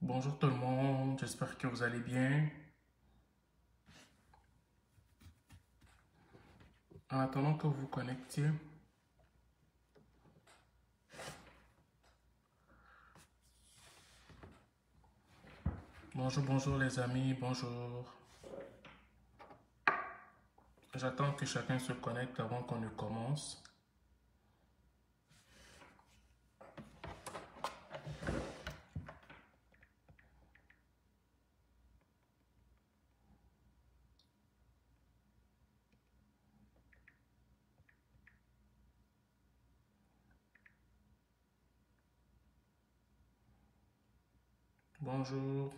Bonjour tout le monde, j'espère que vous allez bien. En attendant que vous vous connectiez, bonjour les amis, bonjour. J'attends que chacun se connecte avant qu'on ne commence. Bonjour.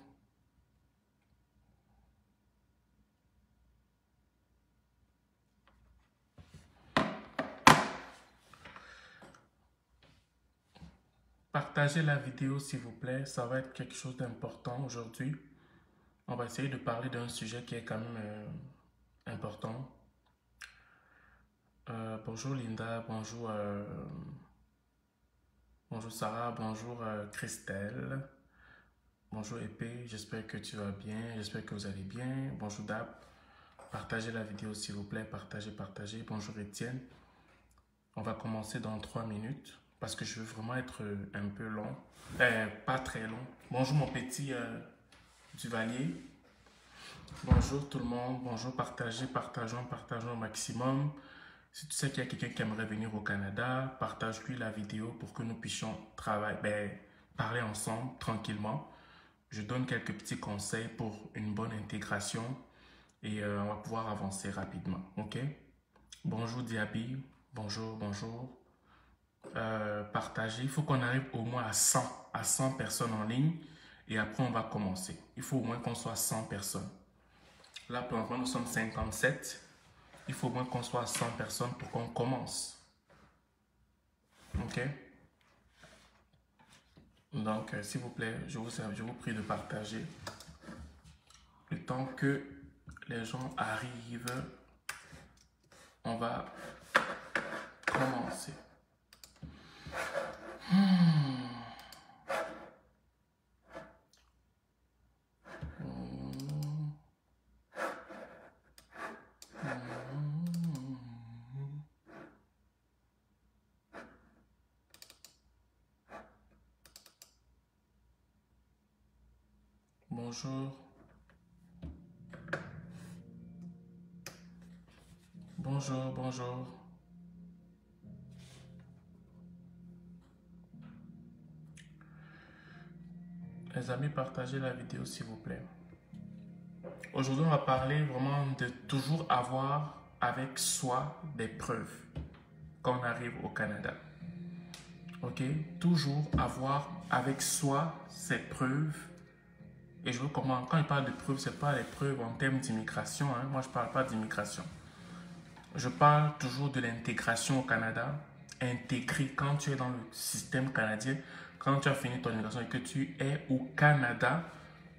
Partagez la vidéo s'il vous plaît, ça va être quelque chose d'important aujourd'hui. On va essayer de parler d'un sujet qui est quand même important. Bonjour Linda, bonjour Sarah, bonjour Christelle. Bonjour Épée, j'espère que tu vas bien, j'espère que vous allez bien. Bonjour Dab, partagez la vidéo s'il vous plaît, partagez. Bonjour Étienne, on va commencer dans 3 minutes parce que je veux vraiment être un peu long, pas très long. Bonjour mon petit Duvalier, bonjour tout le monde, bonjour, partageons au maximum. Si tu sais qu'il y a quelqu'un qui aimerait venir au Canada, partage-lui la vidéo pour que nous puissions parler ensemble tranquillement. Je donne quelques petits conseils pour une bonne intégration et on va pouvoir avancer rapidement. Ok? Bonjour Diaby. Bonjour. Partagez. Il faut qu'on arrive au moins à 100 personnes en ligne et après on va commencer. Il faut au moins qu'on soit 100 personnes. Là, pour l'instant, nous sommes 57. Il faut au moins qu'on soit 100 personnes pour qu'on commence. Ok? Donc, s'il vous plaît, je vous prie de partager. Le temps que les gens arrivent, on va commencer. Bonjour. Bonjour. Les amis, partagez la vidéo s'il vous plaît. Aujourd'hui, on va parler vraiment de toujours avoir avec soi des preuves quand on arrive au Canada. Ok? Toujours avoir avec soi ces preuves. Et je veux comment, quand il parle de preuves, ce n'est pas les preuves en termes d'immigration. Hein. Moi, je ne parle pas d'immigration. Je parle toujours de l'intégration au Canada. Intégrer quand tu es dans le système canadien, quand tu as fini ton immigration et que tu es au Canada,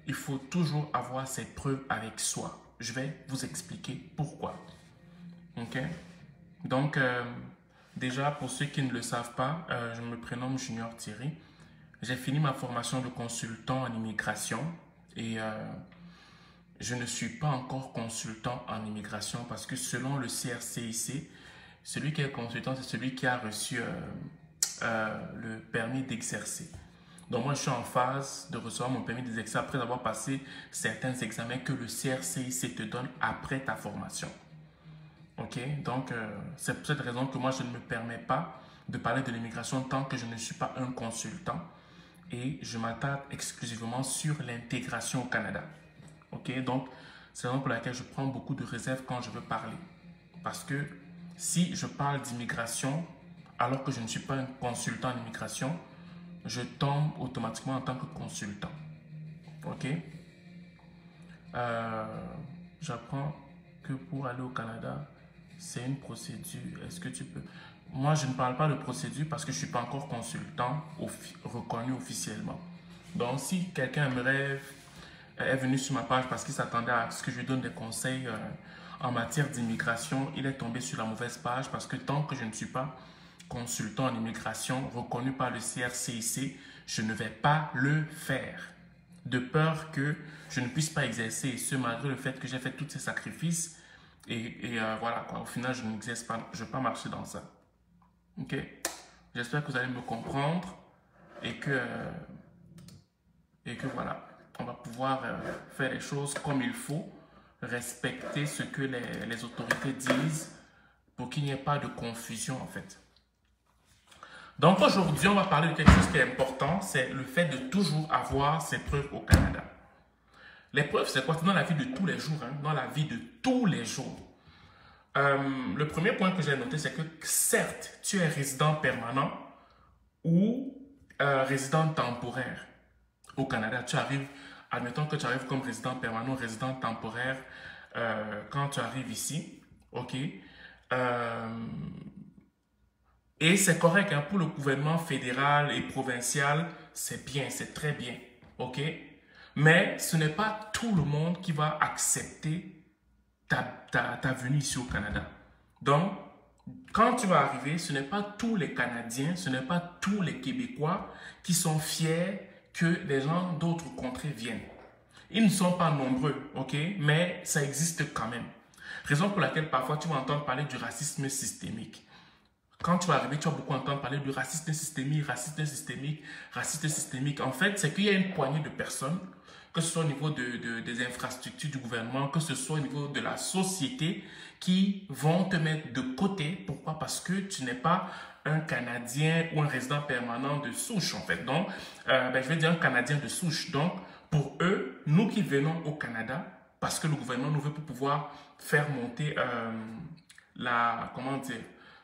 il faut toujours avoir ces preuves avec soi. Je vais vous expliquer pourquoi. Ok? Donc, déjà, pour ceux qui ne le savent pas, je me prénomme Junior Thierry. J'ai fini ma formation de consultant en immigration et je ne suis pas encore consultant en immigration parce que selon le CRCIC, celui qui est consultant, c'est celui qui a reçu le permis d'exercer. Donc moi, je suis en phase de recevoir mon permis d'exercer après avoir passé certains examens que le CRCIC te donne après ta formation. Ok, donc c'est pour cette raison que moi, je ne me permets pas de parler de l'immigration tant que je ne suis pas un consultant et je m'attarde exclusivement sur l'intégration au Canada. Ok, donc c'est la raison pour laquelle je prends beaucoup de réserves quand je veux parler. Parce que si je parle d'immigration alors que je ne suis pas un consultant en immigration, je tombe automatiquement en tant que consultant. Ok, euh, j'apprends que pour aller au Canada, c'est une procédure. Est-ce que tu peux... Moi, je ne parle pas de procédure parce que je ne suis pas encore consultant reconnu officiellement. Donc, si quelqu'un est venu sur ma page parce qu'il s'attendait à ce que je lui donne des conseils en matière d'immigration, il est tombé sur la mauvaise page parce que tant que je ne suis pas consultant en immigration reconnu par le CRCIC, je ne vais pas le faire. de peur que je ne puisse pas exercer, et ce malgré le fait que j'ai fait tous ces sacrifices. Voilà, quoi. Au final, je n'exerce pas, je ne vais pas marcher dans ça. Ok? J'espère que vous allez me comprendre et que voilà, on va pouvoir faire les choses comme il faut, respecter ce que les autorités disent pour qu'il n'y ait pas de confusion en fait. Donc aujourd'hui, on va parler de quelque chose qui est important, c'est le fait de toujours avoir ses preuves au Canada. Les preuves, c'est quoi? C'est dans la vie de tous les jours, hein, dans la vie de tous les jours. Le premier point que j'ai noté, c'est que certes, tu es résident permanent ou résident temporaire au Canada. Tu arrives, admettons que tu arrives comme résident permanent, résident temporaire quand tu arrives ici, ok? Et c'est correct, hein, pour le gouvernement fédéral et provincial, c'est bien, c'est très bien, ok? Mais ce n'est pas tout le monde qui va accepter ta venue ici au Canada. Donc, quand tu vas arriver, ce n'est pas tous les Canadiens, ce n'est pas tous les Québécois qui sont fiers que les gens d'autres contrées viennent. Ils ne sont pas nombreux, ok? Mais ça existe quand même. Raison pour laquelle parfois tu vas entendre parler du racisme systémique. Quand tu vas arriver, tu vas beaucoup entendre parler du racisme systémique, racisme systémique, racisme systémique. En fait, c'est qu'il y a une poignée de personnes, que ce soit au niveau des infrastructures du gouvernement, que ce soit au niveau de la société, qui vont te mettre de côté. Pourquoi? Parce que tu n'es pas un Canadien ou un résident permanent de souche, en fait. Donc, je vais dire un Canadien de souche. Donc, pour eux, nous qui venons au Canada, parce que le gouvernement nous veut pour pouvoir faire monter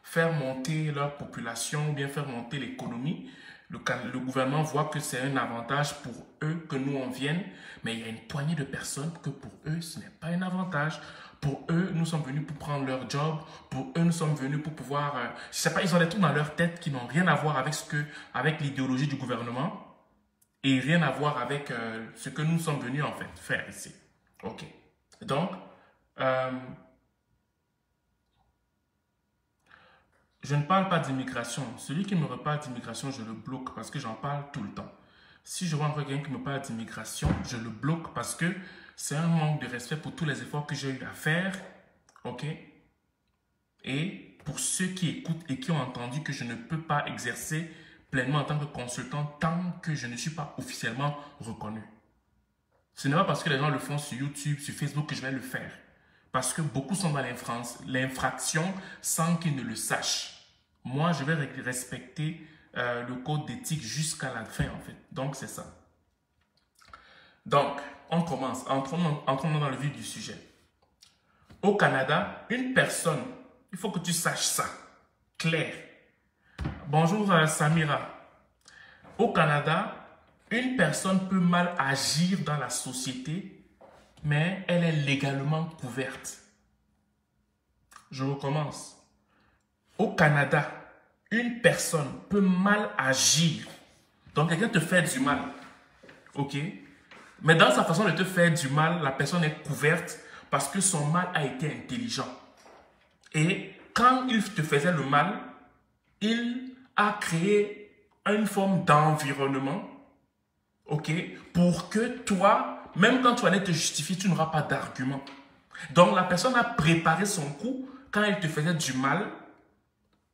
faire monter leur population ou bien faire monter l'économie. Le gouvernement voit que c'est un avantage pour eux que nous on vienne, mais il y a une poignée de personnes que pour eux ce n'est pas un avantage. Pour eux, nous sommes venus pour prendre leur job. Pour eux, nous sommes venus pour pouvoir... je sais pas, ils ont des trucs dans leur tête qui n'ont rien à voir avec l'idéologie du gouvernement et rien à voir avec ce que nous sommes venus en fait faire ici. Ok. Donc, je ne parle pas d'immigration. Celui qui me reparle d'immigration, je le bloque parce que j'en parle tout le temps. Si je vois quelqu'un qui me parle d'immigration, je le bloque parce que c'est un manque de respect pour tous les efforts que j'ai eu à faire. Ok? Et pour ceux qui écoutent et qui ont entendu que je ne peux pas exercer pleinement en tant que consultant tant que je ne suis pas officiellement reconnu. Ce n'est pas parce que les gens le font sur YouTube, sur Facebook que je vais le faire. Parce que beaucoup sont dans l'infraction sans qu'ils ne le sachent. Moi, je vais respecter le code d'éthique jusqu'à la fin, en fait. Donc, c'est ça. Donc, on commence. Entrons dans le vif du sujet. Au Canada, une personne, il faut que tu saches ça. Clair. Bonjour, Samira. Au Canada, une personne peut mal agir dans la société, mais elle est légalement couverte. Je recommence. Au Canada, une personne peut mal agir. Donc, quelqu'un te fait du mal. Ok? Mais dans sa façon de te faire du mal, la personne est couverte parce que son mal a été intelligent. Et quand il te faisait le mal, il a créé une forme d'environnement, ok, pour que toi, même quand tu allais te justifier, tu n'auras pas d'argument. Donc, la personne a préparé son coup quand elle te faisait du mal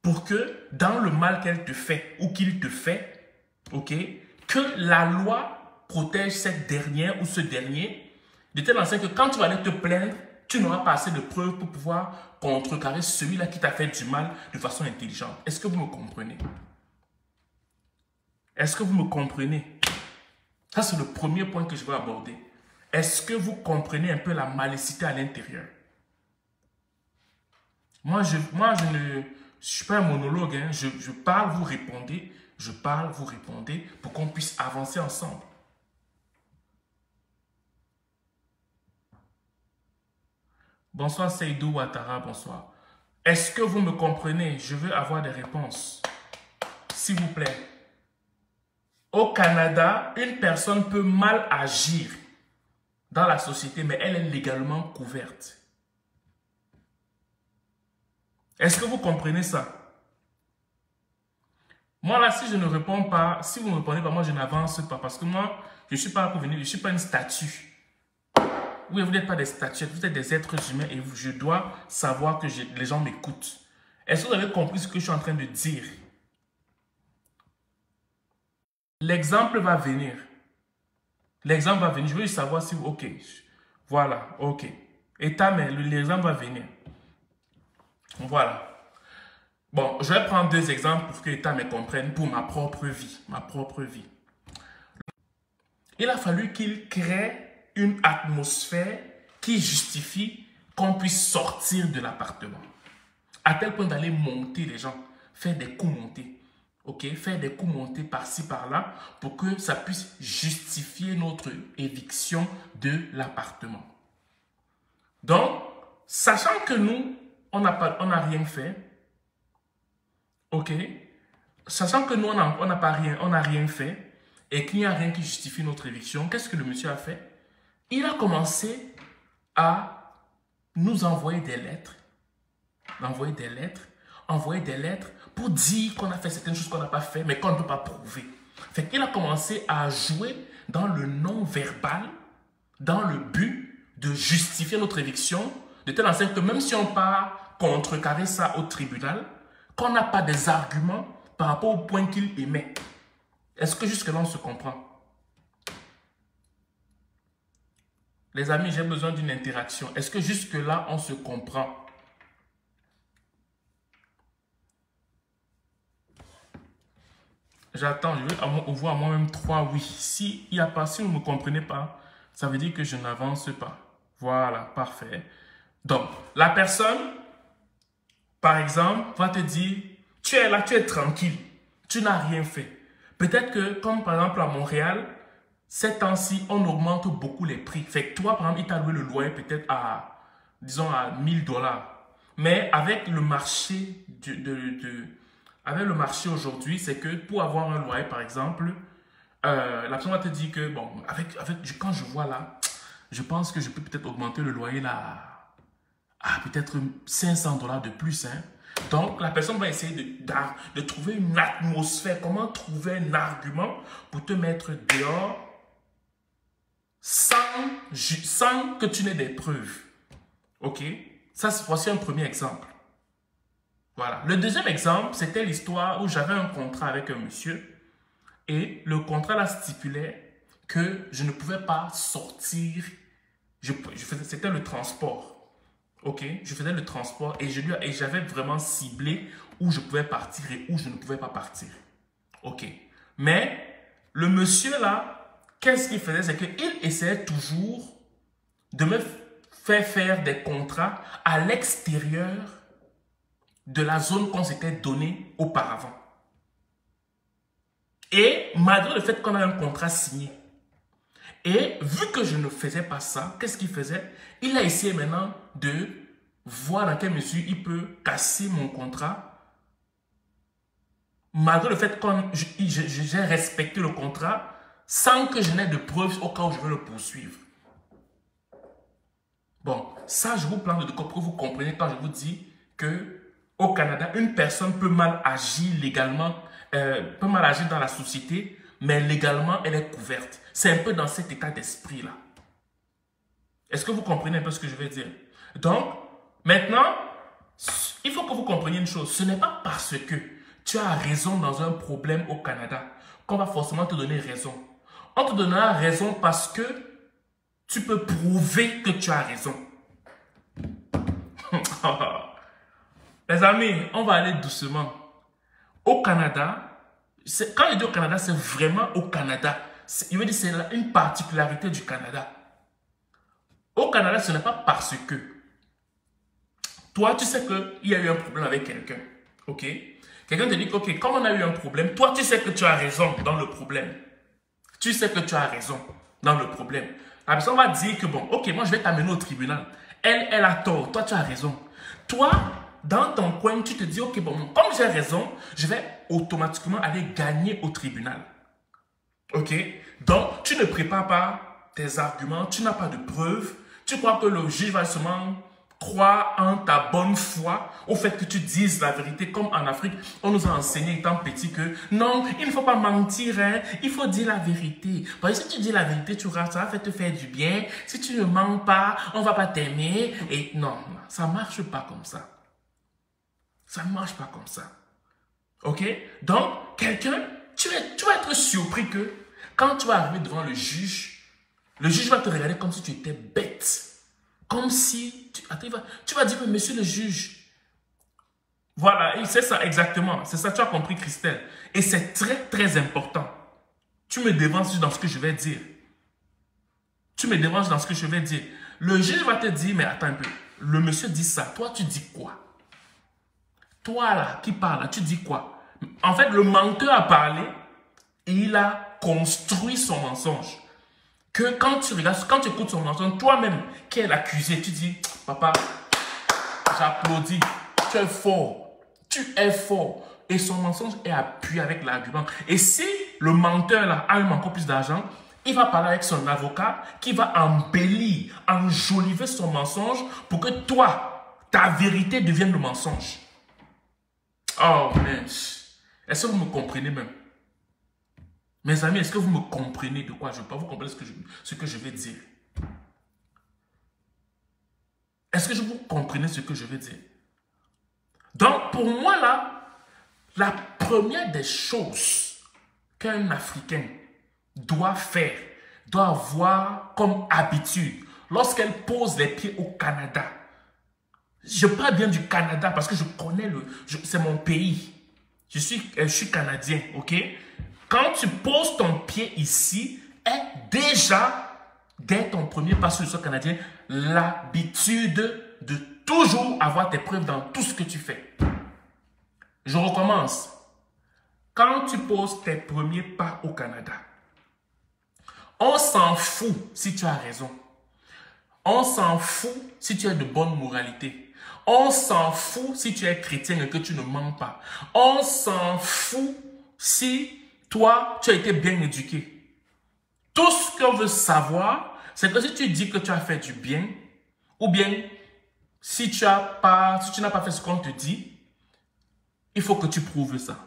pour que dans le mal qu'elle te fait ou qu'il te fait, ok, que la loi protège cette dernière ou ce dernier, de telle sorte que quand tu vas aller te plaindre, tu n'auras pas assez de preuves pour pouvoir contrecarrer celui-là qui t'a fait du mal de façon intelligente. Est-ce que vous me comprenez? Est-ce que vous me comprenez? Ça, c'est le premier point que je vais aborder. Est-ce que vous comprenez un peu la malicité à l'intérieur? Moi, je ne suis pas un monologue. Hein. Je parle, vous répondez. Je parle, vous répondez pour qu'on puisse avancer ensemble. Bonsoir Seydou Ouattara, bonsoir. Est-ce que vous me comprenez? Je veux avoir des réponses. S'il vous plaît. Au Canada, une personne peut mal agir dans la société, mais elle est légalement couverte. Est-ce que vous comprenez ça? Moi, là, si je ne réponds pas, si vous ne répondez pas, moi, je n'avance pas. Parce que moi, je ne suis pas là pour venir, je ne suis pas une statue. Oui, vous n'êtes pas des statuettes, vous êtes des êtres humains et je dois savoir que les gens m'écoutent. Est-ce que vous avez compris ce que je suis en train de dire? L'exemple va venir. L'exemple va venir. Je veux juste savoir si... Ok. Voilà. Ok. État, mais l'exemple va venir. Voilà. Bon, je vais prendre deux exemples pour que l'État me comprenne pour ma propre vie. Ma propre vie. Il a fallu qu'il crée une atmosphère qui justifie qu'on puisse sortir de l'appartement. À tel point d'aller monter les gens, faire des coups montés. Ok, faire des coups montés par-ci, par-là, pour que ça puisse justifier notre éviction de l'appartement. Donc, sachant que nous, on n'a rien fait, ok, sachant que nous, on n'a rien fait, et qu'il n'y a rien qui justifie notre éviction, qu'est-ce que le monsieur a fait? Il a commencé à nous envoyer des lettres, envoyer des lettres pour dire qu'on a fait certaines choses qu'on n'a pas fait, mais qu'on ne peut pas prouver. Fait qu'il a commencé à jouer dans le non-verbal, dans le but de justifier notre éviction, de telle enseigne que même si on part contrecarrer ça au tribunal, qu'on n'a pas des arguments par rapport au point qu'il émet. Est-ce que jusque-là on se comprend? Les amis, j'ai besoin d'une interaction. Est-ce que jusque-là on se comprend? J'attends, je veux voir moi-même 3 oui. Si vous ne me comprenez pas, ça veut dire que je n'avance pas. Voilà, parfait. Donc, la personne, par exemple, va te dire, tu es là, tu es tranquille, tu n'as rien fait. Peut-être que, comme par exemple à Montréal, ces temps-ci, on augmente beaucoup les prix. Fait que toi, par exemple, il t'a loué le loyer peut-être à, disons, à 1000 $. Mais avec le marché avec le marché aujourd'hui, c'est que pour avoir un loyer, par exemple, la personne va te dire que, bon, quand je vois là, je pense que je peux peut-être augmenter le loyer là à peut-être 500 $ de plus. Hein. Donc, la personne va essayer de trouver une atmosphère, comment trouver un argument pour te mettre dehors sans que tu n'aies des preuves. Ok? Ça, voici un premier exemple. Voilà. Le deuxième exemple, c'était l'histoire où j'avais un contrat avec un monsieur et le contrat là stipulait que je ne pouvais pas sortir. C'était le transport. Ok, je faisais le transport et j'avais vraiment ciblé où je pouvais partir et où je ne pouvais pas partir. Ok, mais le monsieur là, qu'est-ce qu'il faisait? C'est qu'il essayait toujours de me faire des contrats à l'extérieur de la zone qu'on s'était donnée auparavant. Et malgré le fait qu'on a un contrat signé. Et vu que je ne faisais pas ça, qu'est-ce qu'il faisait? Il a essayé maintenant de voir dans quelle mesure il peut casser mon contrat. Malgré le fait que j'ai respecté le contrat sans que je n'ai de preuves au cas où je veux le poursuivre. Bon, ça je vous plante de quoi pour que vous compreniez quand je vous dis que au Canada, une personne peut mal agir légalement, peut mal agir dans la société, mais légalement, elle est couverte. C'est un peu dans cet état d'esprit-là. Est-ce que vous comprenez un peu ce que je veux dire? Donc, maintenant, il faut que vous compreniez une chose. Ce n'est pas parce que tu as raison dans un problème au Canada qu'on va forcément te donner raison. On te donnera raison parce que tu peux prouver que tu as raison. Les amis, on va aller doucement. Au Canada, quand je dis au Canada, c'est vraiment au Canada. Je veux dire, c'est une particularité du Canada. Au Canada, ce n'est pas parce que toi, tu sais qu'il y a eu un problème avec quelqu'un. Ok? Quelqu'un te dit que, ok, comme on a eu un problème, toi, tu sais que tu as raison dans le problème. Tu sais que tu as raison dans le problème. La personne va dire que, bon, ok, moi, je vais t'amener au tribunal. Elle a tort. Toi, tu as raison. Toi, dans ton coin, tu te dis, ok, bon, comme j'ai raison, je vais automatiquement aller gagner au tribunal. Ok? Donc, tu ne prépares pas tes arguments, tu n'as pas de preuves, tu crois que le juge va seulement Crois en ta bonne foi, au fait que tu dises la vérité. Comme en Afrique, on nous a enseigné étant petit que non, il ne faut pas mentir, hein, il faut dire la vérité. Parce que si tu dis la vérité, ça va te faire du bien. Si tu ne mens pas, on ne va pas t'aimer. Et non, ça ne marche pas comme ça. Ça ne marche pas comme ça. Ok? Donc, quelqu'un, tu vas être surpris que quand tu vas arriver devant le juge va te regarder comme si tu étais bête. Comme si, tu vas dire, mais monsieur le juge, voilà, c'est ça exactement, c'est ça, tu as compris Christelle. Et c'est très très important. Tu me devances dans ce que je vais dire. Tu me devances dans ce que je vais dire. Le juge va te dire, mais attends un peu, le monsieur dit ça, toi tu dis quoi? Toi là, qui parle là, tu dis quoi? En fait, le menteur a parlé et il a construit son mensonge. Que quand tu regardes, quand tu écoutes son mensonge, toi-même qui es l'accusé, tu dis, papa, j'applaudis, tu es fort, tu es fort. Et son mensonge est appuyé avec l'argument. Et si le menteur là a encore plus d'argent, il va parler avec son avocat qui va embellir, enjoliver son mensonge pour que toi, ta vérité devienne le mensonge. Oh, mais est-ce que vous me comprenez même? Mes amis, est-ce que vous me comprenez de quoi je parle? Vous comprenez ce que je vais dire? Est-ce que vous comprenez ce que je veux dire? Donc, pour moi, là, la première des choses qu'un Africain doit faire, doit avoir comme habitude, lorsqu'elle pose les pieds au Canada, je parle bien du Canada parce que je connais c'est mon pays. Je suis Canadien, ok? Quand tu poses ton pied ici, est déjà, dès ton premier pas sur le sol canadien, l'habitude de toujours avoir tes preuves dans tout ce que tu fais. Je recommence. Quand tu poses tes premiers pas au Canada, on s'en fout si tu as raison. On s'en fout si tu as de bonne moralité. On s'en fout si tu es chrétien et que tu ne mens pas. On s'en fout si toi, tu as été bien éduqué. Tout ce qu'on veut savoir, c'est que si tu dis que tu as fait du bien, ou bien si tu n'as pas fait ce qu'on te dit, il faut que tu prouves ça.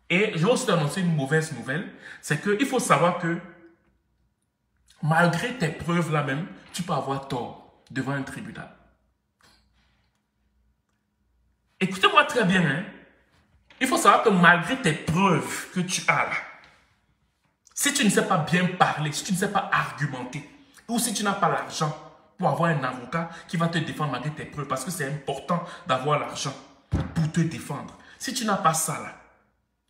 Et je vais aussi t'annoncer une mauvaise nouvelle, c'est qu'il faut savoir que malgré tes preuves là même, tu peux avoir tort devant un tribunal. Écoutez-moi très bien, hein. Il faut savoir que malgré tes preuves que tu as là, si tu ne sais pas bien parler, si tu ne sais pas argumenter, ou si tu n'as pas l'argent pour avoir un avocat qui va te défendre malgré tes preuves, parce que c'est important d'avoir l'argent pour te défendre. Si tu n'as pas ça là,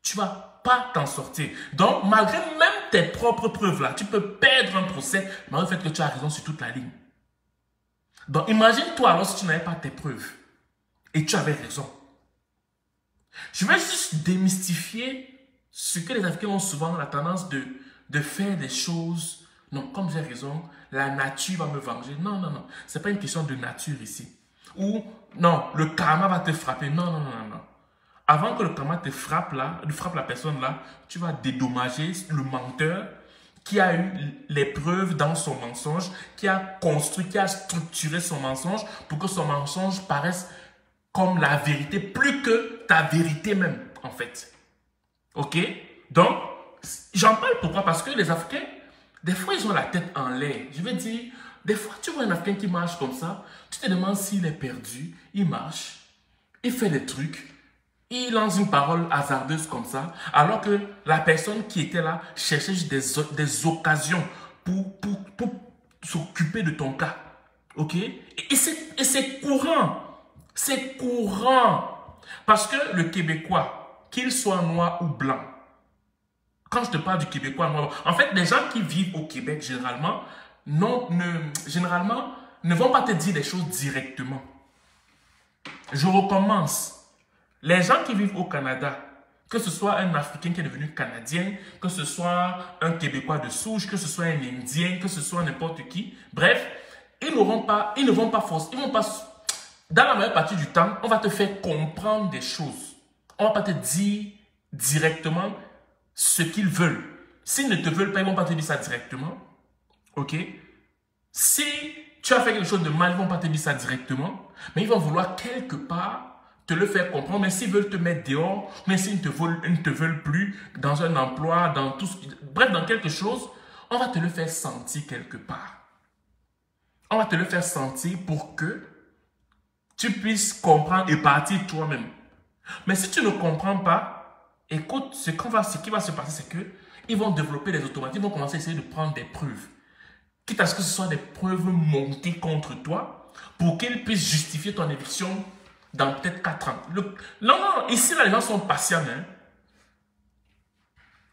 tu ne vas pas t'en sortir. Donc, malgré même tes propres preuves là, tu peux perdre un procès, malgré le fait que tu as raison sur toute la ligne. Donc, imagine-toi alors si tu n'avais pas tes preuves et tu avais raison. Je vais juste démystifier ce que les Africains ont souvent la tendance de faire des choses. Non, comme j'ai raison, la nature va me venger. Non, non, non. Ce n'est pas une question de nature ici. Ou non, le karma va te frapper. Non, non, non, non, non. Avant que le karma te frappe là, frappe la personne là, tu vas dédommager le menteur qui a eu les preuves dans son mensonge, qui a construit, qui a structuré son mensonge pour que son mensonge paraisse comme la vérité, plus que ta vérité même, en fait. Ok? Donc, j'en parle pourquoi? Parce que les Africains, des fois, ils ont la tête en l'air. Je veux dire, des fois, tu vois un Africain qui marche comme ça, tu te demandes s'il est perdu, il marche, il fait des trucs, il lance une parole hasardeuse comme ça, alors que la personne qui était là cherchait juste des occasions pour s'occuper de ton cas. Ok? Et c'est courant. C'est courant. Parce que le Québécois, qu'il soit noir ou blanc, quand je te parle du Québécois noir, en fait, les gens qui vivent au Québec, généralement, ne vont pas te dire des choses directement. Je recommence. Les gens qui vivent au Canada, que ce soit un Africain qui est devenu Canadien, que ce soit un Québécois de souche, que ce soit un Indien, que ce soit n'importe qui, bref, ils ne vont pas forcer, ils vont pas... Dans la majeure partie du temps, on va te faire comprendre des choses. On ne va pas te dire directement ce qu'ils veulent. S'ils ne te veulent pas, ils ne vont pas te dire ça directement. Ok? Si Tu as fait quelque chose de mal, ils ne vont pas te dire ça directement, mais ils vont vouloir quelque part te le faire comprendre. Mais s'ils veulent te mettre dehors, mais s'ils ne te veulent plus dans un emploi, dans tout ce, bref, dans quelque chose, on va te le faire sentir quelque part. On va te le faire sentir pour que tu puisses comprendre et partir toi-même. Mais si tu ne comprends pas, écoute, ce qui va se passer, c'est que ils vont développer des automatismes, ils vont commencer à essayer de prendre des preuves. Quitte à ce que ce soit des preuves montées contre toi pour qu'ils puissent justifier ton éviction dans peut-être 4 ans. Non, ici, là, les gens sont patients. Hein.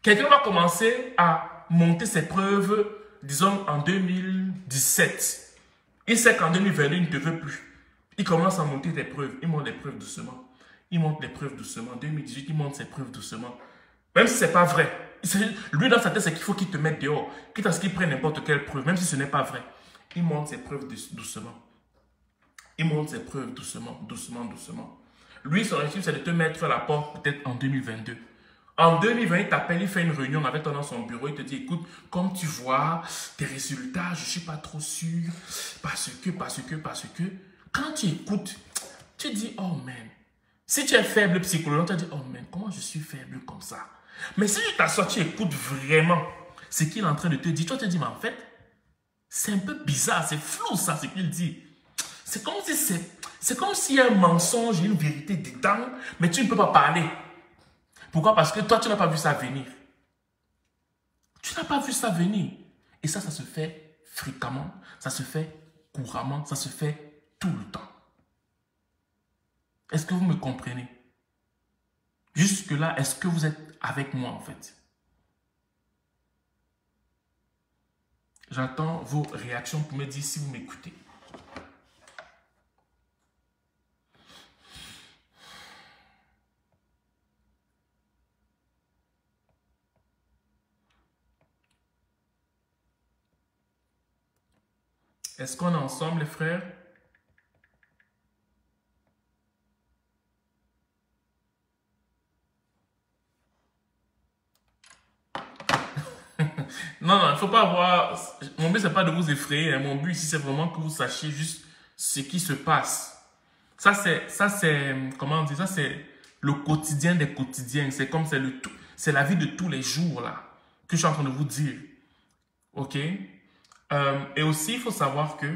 Quelqu'un va commencer à monter ses preuves, disons, en 2017. Il sait qu'en 2022, il ne te veut plus. Il commence à monter des preuves. Il monte des preuves doucement. Il monte les preuves doucement. En 2018, il monte ses preuves doucement. Même si ce n'est pas vrai. Lui, dans sa tête, c'est qu'il faut qu'il te mette dehors. Quitte à ce qu'il prenne n'importe quelle preuve, même si ce n'est pas vrai. Il monte ses preuves doucement. Il monte ses preuves doucement, doucement. Lui, son objectif, c'est de te mettre à la porte peut-être en 2022. En 2020, il t'appelle, il fait une réunion avec toi dans son bureau. Il te dit, écoute, comme tu vois, tes résultats, je ne suis pas trop sûr. Parce que. Quand tu écoutes, tu dis, oh man. Si tu es faible psychologiquement, tu te dis, oh man, comment je suis faible comme ça? Mais si tu t'assois, tu écoutes vraiment ce qu'il est en train de te dire, tu te dis, mais en fait, c'est un peu bizarre, c'est flou ça, ce qu'il dit. C'est comme s'il y a un mensonge et une vérité dedans, mais tu ne peux pas parler. Pourquoi? Parce que toi, tu n'as pas vu ça venir. Tu n'as pas vu ça venir. Et ça se fait fréquemment, ça se fait couramment, ça se fait tout le temps. Est-ce que vous me comprenez? Jusque-là, est-ce que vous êtes avec moi en fait? J'attends vos réactions pour me dire si vous m'écoutez. Est-ce qu'on est ensemble, les frères? Non, il ne faut pas avoir... Mon but, ce n'est pas de vous effrayer. Hein. Mon but ici, c'est vraiment que vous sachiez juste ce qui se passe. Ça, c'est comment on dit? Ça, c'est le quotidien des quotidiens. C'est comme c'est la vie de tous les jours, là, que je suis en train de vous dire. OK? Et aussi, il faut savoir que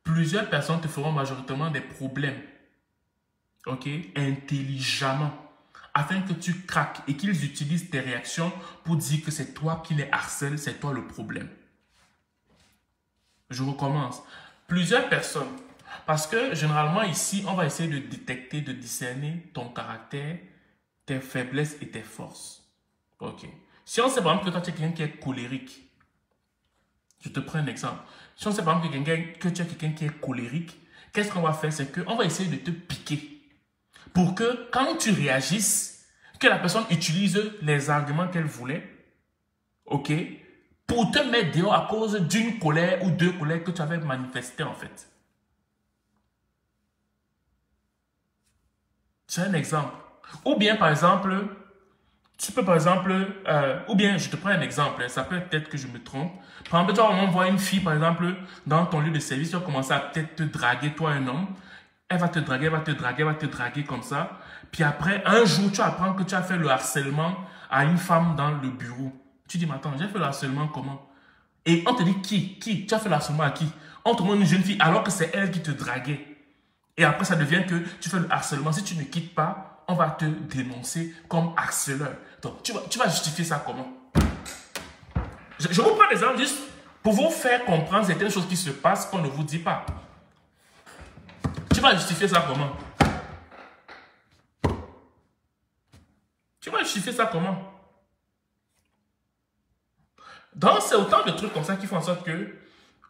plusieurs personnes te feront majoritairement des problèmes. OK? Intelligemment. Afin que tu craques et qu'ils utilisent tes réactions pour dire que c'est toi qui les harcèles, c'est toi le problème. Je recommence. Plusieurs personnes, parce que généralement ici, on va essayer de détecter, de discerner ton caractère, tes faiblesses et tes forces. Ok. Si on sait par exemple que toi tu es quelqu'un qui est colérique, je te prends un exemple. Si on sait par exemple que tu es quelqu'un qui est colérique, qu'est-ce qu'on va faire? C'est qu'on va essayer de te piquer. Pour que quand tu réagisses, que la personne utilise les arguments qu'elle voulait, ok, pour te mettre dehors à cause d'une colère ou deux colères que tu avais manifestées en fait. C'est un exemple. Ou bien par exemple, tu peux par exemple, ou bien je te prends un exemple, ça peut être que je me trompe. Par exemple, tu vas vraiment voir une fille par exemple dans ton lieu de service, tu vas commencer à peut-être te draguer, toi un homme. Elle va te draguer, elle va te draguer comme ça. Puis après, un jour, tu apprends que tu as fait le harcèlement à une femme dans le bureau. Tu dis, mais attends, j'ai fait le harcèlement comment? Et on te dit, qui? Tu as fait le harcèlement à qui? On te demande une jeune fille alors que c'est elle qui te draguait. Et après, ça devient que tu fais le harcèlement. Si tu ne quittes pas, on va te dénoncer comme harceleur. Donc, tu vas justifier ça comment? Je vous prends des exemples juste pour vous faire comprendre certaines choses qui se passent qu'on ne vous dit pas. Tu vas justifier ça comment? Tu vas justifier ça comment? Donc, c'est autant de trucs comme ça qui font en sorte que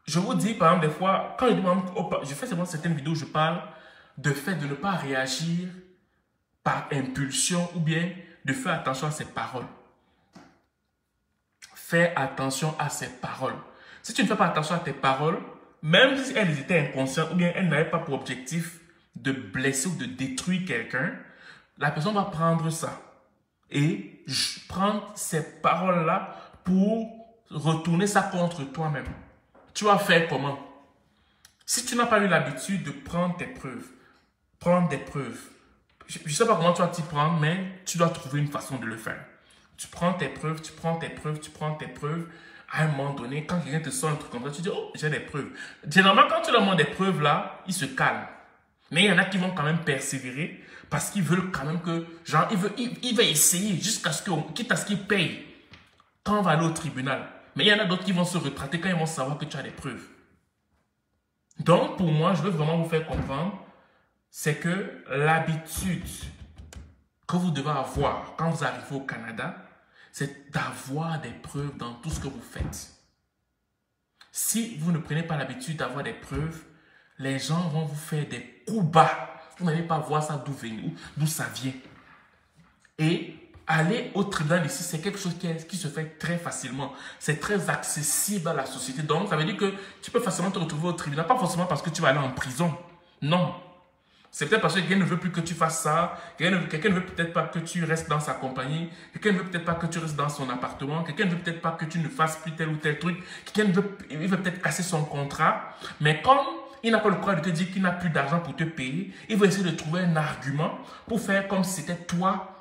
je vous dis, par exemple, des fois, quand je fais certaines vidéos où je parle de fait de ne pas réagir par impulsion ou bien de faire attention à ses paroles. Fais attention à ses paroles. Si tu ne fais pas attention à tes paroles, même si elles étaient inconscientes ou bien elles n'avaient pas pour objectif de blesser ou de détruire quelqu'un, la personne va prendre ça et prendre ces paroles-là pour retourner ça contre toi-même. Tu vas faire comment? Si tu n'as pas eu l'habitude de prendre des preuves, je ne sais pas comment tu vas t'y prendre, mais tu dois trouver une façon de le faire. Tu prends tes preuves, tu prends tes preuves, tu prends tes preuves. À un moment donné, quand quelqu'un te sort un truc comme ça, tu dis, oh, j'ai des preuves. Généralement, quand tu leur montres des preuves là, ils se calment. Mais il y en a qui vont quand même persévérer parce qu'ils veulent quand même que, genre, il va essayer jusqu'à ce que, quitte à ce qu'il paye quand on va aller au tribunal. Mais il y en a d'autres qui vont se retraiter quand ils vont savoir que tu as des preuves. Donc, pour moi, je veux vraiment vous faire comprendre, c'est que l'habitude que vous devez avoir quand vous arrivez au Canada, c'est d'avoir des preuves dans tout ce que vous faites. Si vous ne prenez pas l'habitude d'avoir des preuves, les gens vont vous faire des coups bas. Vous n'allez pas voir ça d'où ça vient. Et aller au tribunal ici, c'est quelque chose qui se fait très facilement. C'est très accessible à la société. Donc, ça veut dire que tu peux facilement te retrouver au tribunal. Pas forcément parce que tu vas aller en prison. Non. C'est peut-être parce que quelqu'un ne veut plus que tu fasses ça. Quelqu'un ne veut peut-être pas que tu restes dans sa compagnie. Quelqu'un ne veut peut-être pas que tu restes dans son appartement. Quelqu'un ne veut peut-être pas que tu ne fasses plus tel ou tel truc. Quelqu'un veut peut-être casser son contrat. Mais comme il n'a pas le courage de te dire qu'il n'a plus d'argent pour te payer, il va essayer de trouver un argument pour faire comme si c'était toi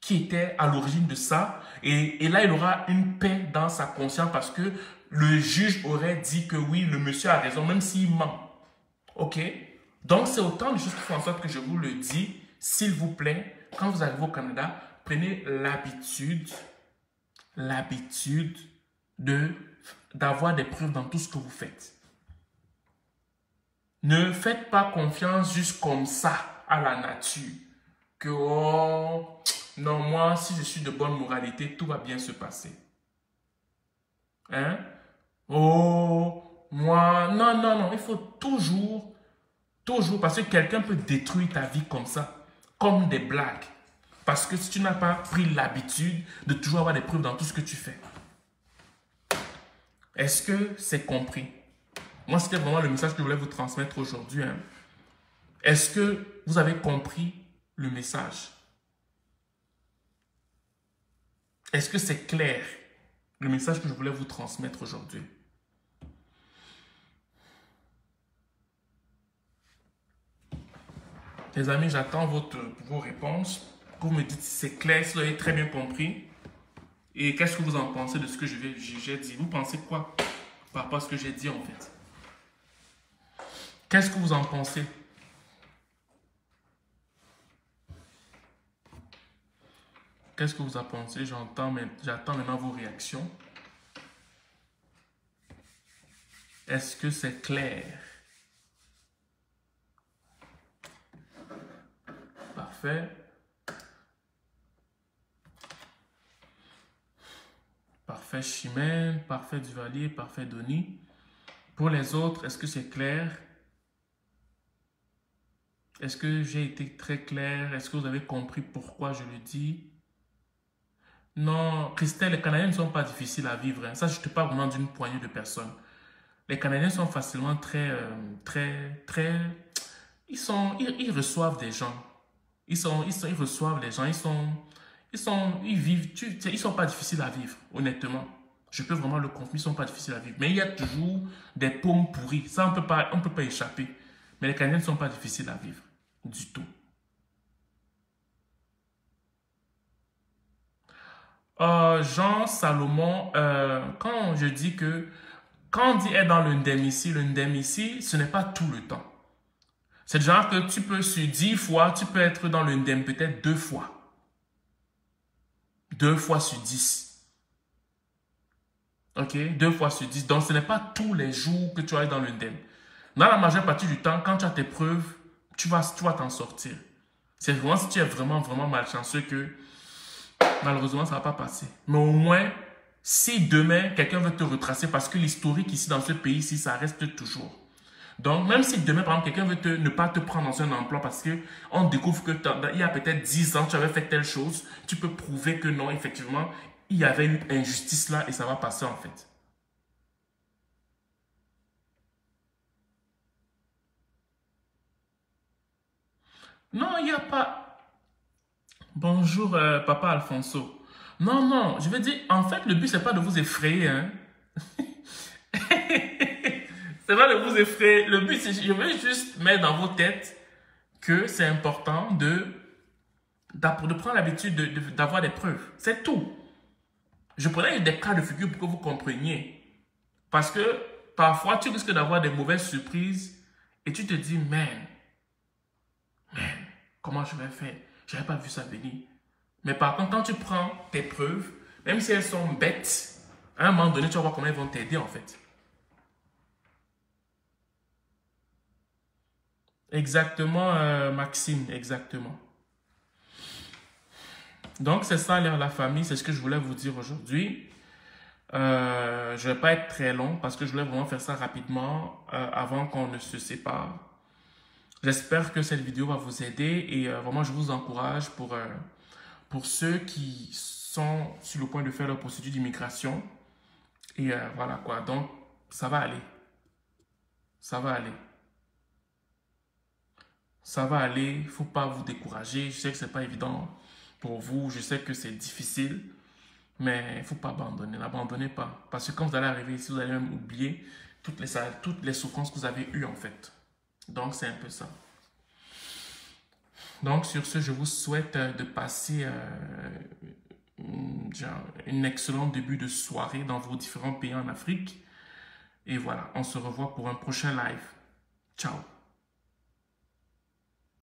qui était à l'origine de ça. Et là, il aura une paix dans sa conscience parce que le juge aurait dit que oui, le monsieur a raison, même s'il ment. OK? Donc, c'est autant de choses qui font en sorte que je vous le dis, s'il vous plaît, quand vous arrivez au Canada, prenez l'habitude d'avoir des preuves dans tout ce que vous faites. Ne faites pas confiance juste comme ça à la nature. Que, oh, non, moi, si je suis de bonne moralité, tout va bien se passer. Hein? Oh, moi, non, il faut toujours, parce que quelqu'un peut détruire ta vie comme ça, comme des blagues. Parce que si tu n'as pas pris l'habitude de toujours avoir des preuves dans tout ce que tu fais. Est-ce que c'est compris? Moi, c'était vraiment le message que je voulais vous transmettre aujourd'hui. Hein. Est-ce que vous avez compris le message? Est-ce que c'est clair, le message que je voulais vous transmettre aujourd'hui? Les amis, j'attends vos réponses. Que vous me dites si c'est clair, si vous avez très bien compris. Et qu'est-ce que vous en pensez de ce que j'ai dit? Vous pensez quoi par rapport à ce que j'ai dit en fait? Qu'est-ce que vous en pensez? Qu'est-ce que vous en pensez? J'attends maintenant vos réactions. Est-ce que c'est clair? Parfait. Parfait Chimène, parfait Duvalier, parfait Denis. Pour les autres, est-ce que c'est clair? Est-ce que j'ai été très clair? Est-ce que vous avez compris pourquoi je le dis? Non, Christelle, les Canadiens ne sont pas difficiles à vivre. Hein. Ça, je te parle vraiment d'une poignée de personnes. Les Canadiens sont facilement ils reçoivent des gens. Ils reçoivent les gens. Ils vivent, ils sont pas difficiles à vivre, honnêtement. Je peux vraiment le confirmer, ils ne sont pas difficiles à vivre. Mais il y a toujours des pommes pourries. Ça, on peut pas échapper. Mais les Canadiens ne sont pas difficiles à vivre. Du tout. Jean Salomon, quand je dis que, quand on dit être dans l'indemnici, ce n'est pas tout le temps. C'est genre que tu peux, sur 10 fois, tu peux être dans l'indemn peut-être 2 fois. 2 fois sur 10. Ok? 2 fois sur 10. Donc, ce n'est pas tous les jours que tu vas être dans l'indemn. Dans la majeure partie du temps, quand tu as tes preuves, tu vas t'en sortir. C'est vraiment si tu es vraiment malchanceux que malheureusement, ça ne va pas passer. Mais au moins, si demain, quelqu'un veut te retracer, parce que l'historique ici, dans ce pays-ci, ça reste toujours. Donc, même si demain, par exemple, quelqu'un veut ne pas te prendre dans un emploi parce qu'on découvre que il y a peut-être 10 ans, tu avais fait telle chose, tu peux prouver que non, effectivement, il y avait une injustice là et ça va passer en fait. Non, il n'y a pas... Bonjour, papa Alfonso. Non, je veux dire, en fait, le but, c'est pas de vous effrayer. Hein. C'est pas de vous effrayer. Le but, c'est je veux juste mettre dans vos têtes que c'est important de prendre l'habitude d'avoir des preuves. C'est tout. Je prenais des cas de figure pour que vous compreniez. Parce que parfois, tu risques d'avoir des mauvaises surprises et tu te dis, man, comment je vais faire? Je n'avais pas vu ça venir. Mais par contre, quand tu prends tes preuves, même si elles sont bêtes, à un moment donné, tu vas voir comment elles vont t'aider en fait. Exactement, Maxime, exactement. Donc, c'est ça, la famille, c'est ce que je voulais vous dire aujourd'hui. Je ne vais pas être très long parce que je voulais vraiment faire ça rapidement avant qu'on ne se sépare. J'espère que cette vidéo va vous aider et vraiment, je vous encourage pour ceux qui sont sur le point de faire leur procédure d'immigration. Et voilà quoi, donc ça va aller. Ça va aller. Ça va aller, il ne faut pas vous décourager. Je sais que ce n'est pas évident pour vous, je sais que c'est difficile, mais il ne faut pas abandonner. N'abandonnez pas. Parce que quand vous allez arriver ici, vous allez même oublier toutes les souffrances que vous avez eues en fait. Donc c'est un peu ça. Donc sur ce, je vous souhaite de passer un excellent début de soirée dans vos différents pays en Afrique. Et voilà, on se revoit pour un prochain live. Ciao.